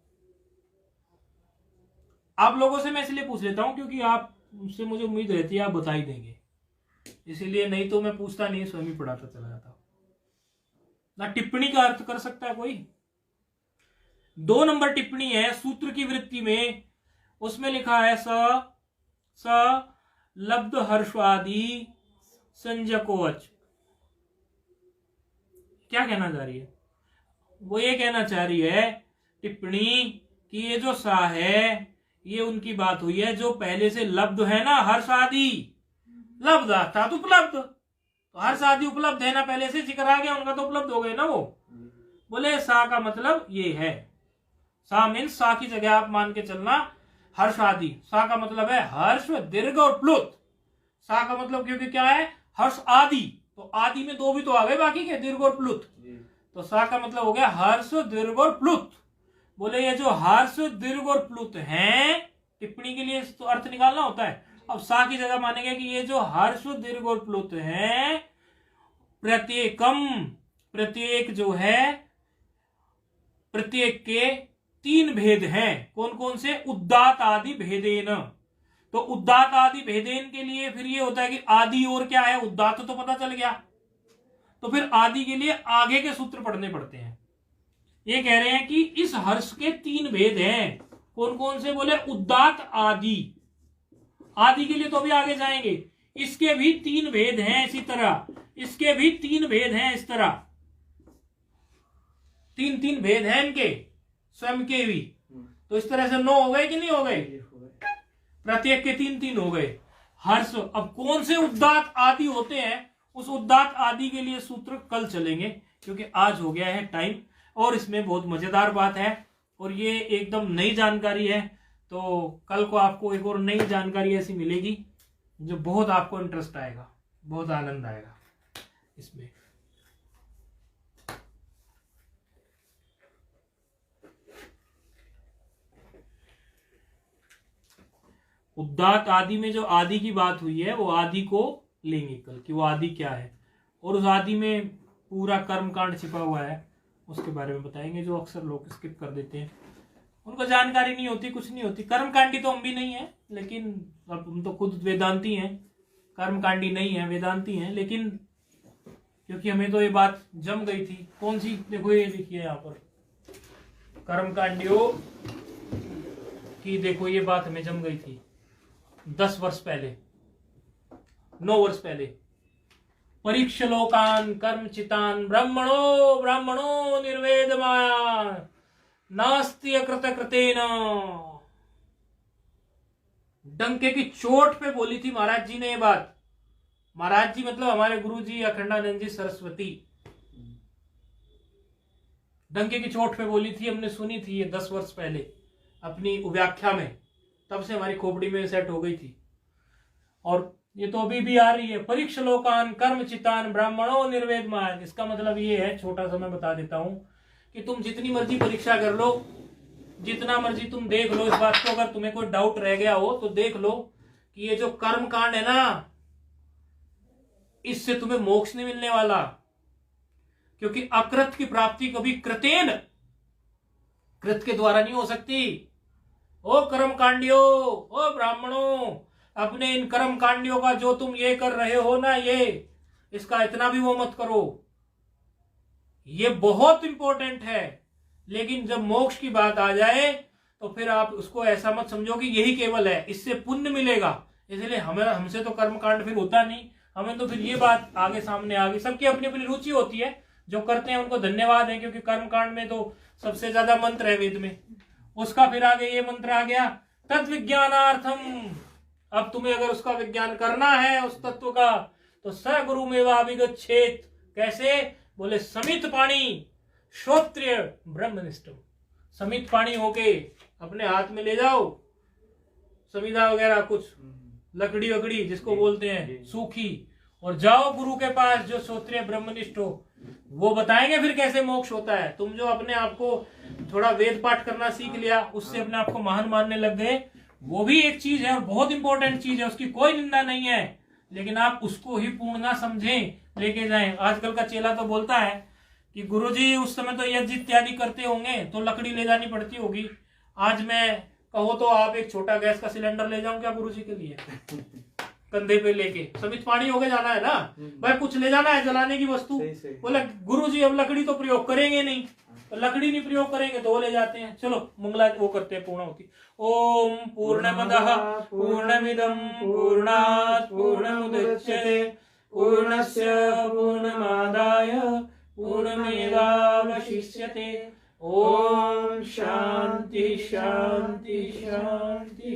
आप लोगों से मैं इसलिए पूछ लेता हूं क्योंकि आप से मुझे उम्मीद रहती है आप बता ही देंगे, इसीलिए, नहीं तो मैं पूछता नहीं, स्वयं ही पढ़ाता चला जाता ना। टिप्पणी का अर्थ कर सकता है कोई? 2 नंबर टिप्पणी है सूत्र की वृत्ति में, उसमें लिखा है स लब्ध हर्षवादी संज्ञकोच। क्या कहना चाह रही है वो? ये कहना चाह रही है टिप्पणी कि ये जो सा है ये उनकी बात हुई है जो पहले से लब्ध है ना, हर्ष आदि लब्ध अर्थात उपलब्ध, तो हर्ष आदि उपलब्ध है ना, पहले से जिक्र आ गया उनका, तो उपलब्ध हो गए ना वो। बोले सा का मतलब ये है, सा मीन्स सा की जगह आप मान के चलना हर्ष आदि, सा का मतलब है हर्ष दीर्घ और प्लुत, सा का मतलब क्योंकि क्या है, हर्ष आदि, तो आदि में दो भी तो आ गए बाकी के, दीर्घ और प्लुत। तो सा का मतलब हो गया हर्ष दीर्घ और प्लुत। बोले ये जो हर्ष दीर्घ और प्लुत हैं, टिप्पणी के लिए तो अर्थ निकालना होता है। अब सा की जगह मानेंगे कि ये जो हर्ष दीर्घ और प्लुत हैं, प्रत्येकम, प्रत्येक जो है, प्रत्येक के तीन भेद हैं। कौन कौन से? उदात आदि भेदेन। तो उदात आदि भेदेन के लिए फिर ये होता है कि आदि और क्या है, उदात तो पता चल गया, तो फिर आदि के लिए आगे के सूत्र पढ़ने पड़ते हैं। ये कह रहे हैं कि इस हर्ष के तीन भेद हैं। कौन कौन से? बोले उदात आदि। आदि के लिए तो अभी आगे जाएंगे। इसके भी तीन भेद हैं, इसी तरह इसके भी तीन भेद हैं, इस तरह तीन तीन भेद हैं इनके स्वयं के भी। तो इस तरह से 9 हो गए कि नहीं हो गए? प्रत्येक के तीन तीन हो गए। हर्ष, अब कौन से उदात आदि होते हैं, उस उदात आदि के लिए सूत्र कल चलेंगे, क्योंकि आज हो गया है टाइम। और इसमें बहुत मजेदार बात है, और ये एकदम नई जानकारी है। तो कल को आपको एक और नई जानकारी ऐसी मिलेगी जो बहुत आपको इंटरेस्ट आएगा, बहुत आनंद आएगा इसमें। उदात आदि में जो आदि की बात हुई है, वो आदि को लेंगे कल कि वो आदि क्या है, और उस आदि में पूरा कर्मकांड छिपा हुआ है, उसके बारे में बताएंगे। जो अक्सर लोग स्किप कर देते हैं, उनको जानकारी नहीं होती, कुछ नहीं होती। कर्मकांडी तो हम भी नहीं है, लेकिन अब हम तो खुद वेदांती हैं, कर्मकांडी नहीं है, वेदांती हैं। लेकिन क्योंकि हमें तो ये बात जम गई थी। कौन सी? देखो ये देखिए यहाँ पर कर्मकांडियों की, देखो ये बात हमें जम गई थी 10 वर्ष पहले, 9 वर्ष पहले। परीक्षलोकान कर्मचितान ब्राह्मणो ब्राह्मणो निर्वेदमायान नास्ति अकृत कृतेन। डंके की चोट पे बोली थी महाराज जी ने ये बात। महाराज जी मतलब हमारे गुरु जी अखंडानंद जी सरस्वती। डंके की चोट पे बोली थी, हमने सुनी थी ये 10 वर्ष पहले अपनी व्याख्या में। तब से हमारी खोपड़ी में सेट हो गई थी, और ये तो अभी भी आ रही है। परीक्षलोकान कर्मचितान ब्राह्मणों निर्वेदमान। इसका मतलब ये है, छोटा सा मैं बता देता हूं, कि तुम जितनी मर्जी परीक्षा कर लो, जितना मर्जी तुम देख लो इस बात को। अगर तुम्हें कोई डाउट रह गया हो तो देख लो कि ये जो कर्म कांड है ना, इससे तुम्हें मोक्ष नहीं मिलने वाला। क्योंकि अकृत की प्राप्ति कभी कृतेन, कृत के द्वारा नहीं हो सकती। ओ कर्म कांडियो, ओ ब्राह्मणों, अपने इन कर्म कांडियों का जो तुम ये कर रहे हो ना, ये इसका इतना भी वो मत करो। ये बहुत इंपॉर्टेंट है। लेकिन जब मोक्ष की बात आ जाए तो फिर आप उसको ऐसा मत समझो कि यही केवल है, इससे पुण्य मिलेगा। इसलिए हमसे तो कर्मकांड फिर होता नहीं। हमें तो फिर ये बात आगे सामने आ गई। सबकी अपनी अपनी रुचि होती है, जो करते हैं उनको धन्यवाद है, क्योंकि कर्मकांड में तो सबसे ज्यादा मंत्र है वेद में। उसका फिर आगे ये मंत्र आ गया, तद विज्ञानार्थम। अब तुम्हें अगर उसका विज्ञान करना है उस तत्व का, तो स गुरु मेवाभिगच्छेत। कैसे? बोले समित पाणी श्रोत्रिय ब्रह्मनिष्ठ। समित पाणी होके अपने हाथ में ले जाओ समिधा वगैरह, कुछ लकड़ी वकड़ी जिसको बोलते हैं सूखी, और जाओ गुरु के पास जो श्रोत्रिय ब्रह्मनिष्ठ हो। वो बताएंगे फिर कैसे मोक्ष होता है। तुम जो अपने आप को थोड़ा वेद पाठ करना सीख लिया, उससे अपने आप को महान मानने लग गए, वो भी एक चीज है और बहुत इंपॉर्टेंट चीज है, उसकी कोई निंदा नहीं है। लेकिन आप उसको ही पूर्ण ना समझें, लेके जाएं। आजकल का चेला तो बोलता है कि गुरुजी उस समय तो यज्ञ इत्यादि करते होंगे तो लकड़ी ले जानी पड़ती होगी, आज मैं कहो तो आप एक छोटा गैस का सिलेंडर ले जाऊं क्या गुरुजी के लिए? कंधे पे लेके समित पानी होके जाना है ना भाई, कुछ ले जाना है जलाने की वस्तु। बोला गुरुजी अब लकड़ी तो प्रयोग करेंगे नहीं, तो लकड़ी नहीं प्रयोग करेंगे तो वो ले जाते हैं। चलो मंगला वो करते हैं, पूर्ण होती। ओम पूर्णमदः पूर्णमिदं पूर्णात् पूर्णमुदच्यते पूर्णस्य पूर्णमादाय पूर्णमेवावशिष्यते। ओम शांति शांति शांति।